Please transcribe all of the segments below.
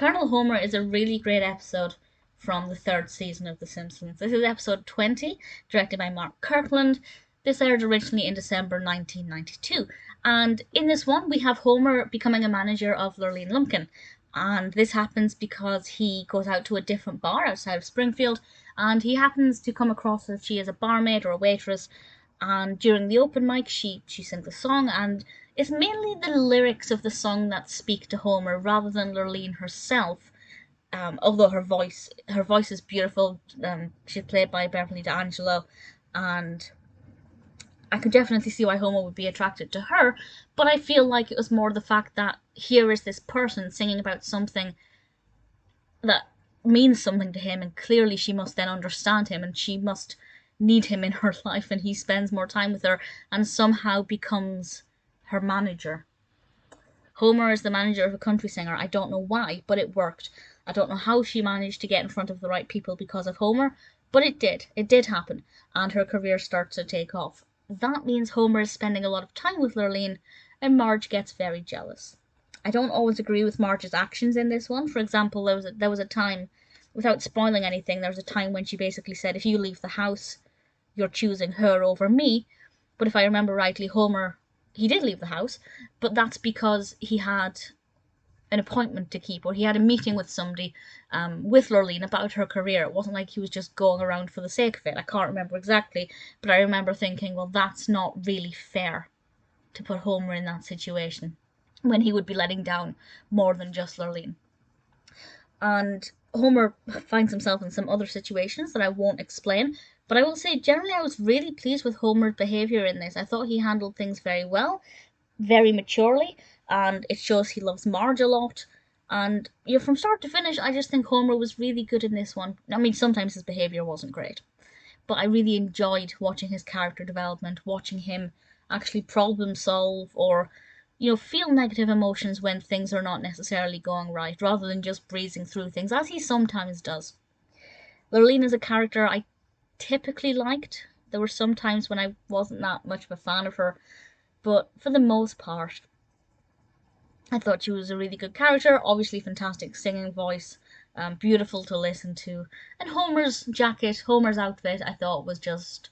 Colonel Homer is a really great episode from the third season of The Simpsons. This is episode 20, directed by Kirkland. This aired originally in December 1992. And in this one, we have Homer becoming a manager of Lurleen Lumpkin. And this happens because he goes out to a different bar outside of Springfield, and he happens to come across her. She is a barmaid or a waitress, and during the open mic, she sings a song, and it's mainly the lyrics of the song that speak to Homer rather than Lurleen herself. Although her voice is beautiful. She's played by Beverly D'Angelo, and I could definitely see why Homer would be attracted to her, but I feel like it was more the fact that here is this person singing about something that means something to him, and clearly she must then understand him, and she must need him in her life, and he spends more time with her and somehow becomes her manager. Homer is the manager of a country singer. I don't know why, but it worked. I don't know how she managed to get in front of the right people because of Homer, but it did. It did happen, and her career starts to take off. That means Homer is spending a lot of time with Lurleen, and Marge gets very jealous. I don't always agree with Marge's actions in this one. For example, there was a time, without spoiling anything, there was a time when she basically said, if you leave the house, you're choosing her over me. But if I remember rightly, Homer, he did leave the house, but that's because he had an appointment to keep, or he had a meeting with somebody, with Lurleen about her career. It wasn't like he was just going around for the sake of it. I can't remember exactly, but I remember thinking, well, that's not really fair to put Homer in that situation when he would be letting down more than just Lurleen. And Homer finds himself in some other situations that I won't explain, but I will say generally I was really pleased with Homer's behaviour in this. I thought he handled things very well, very maturely, and it shows he loves Marge a lot. And from start to finish, I just think Homer was really good in this one. I mean, sometimes his behaviour wasn't great, but I really enjoyed watching his character development, watching him actually problem solve, or feel negative emotions when things are not necessarily going right, rather than just breezing through things, as he sometimes does. Lurleen as a character I typically liked. There were some times when I wasn't that much of a fan of her, but for the most part, I thought she was a really good character. Obviously fantastic singing voice, beautiful to listen to, and Homer's jacket, Homer's outfit, I thought was just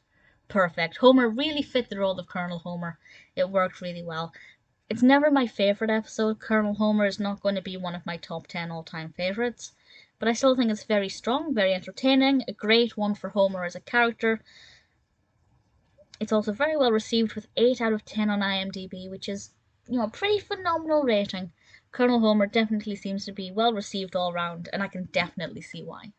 perfect. Homer really fit the role of Colonel Homer. It worked really well. It's never my favourite episode. Colonel Homer is not going to be one of my top 10 all-time favourites, but I still think it's very strong, very entertaining, a great one for Homer as a character. It's also very well received with 8 out of 10 on IMDb, which is, a pretty phenomenal rating. Colonel Homer definitely seems to be well received all round, and I can definitely see why.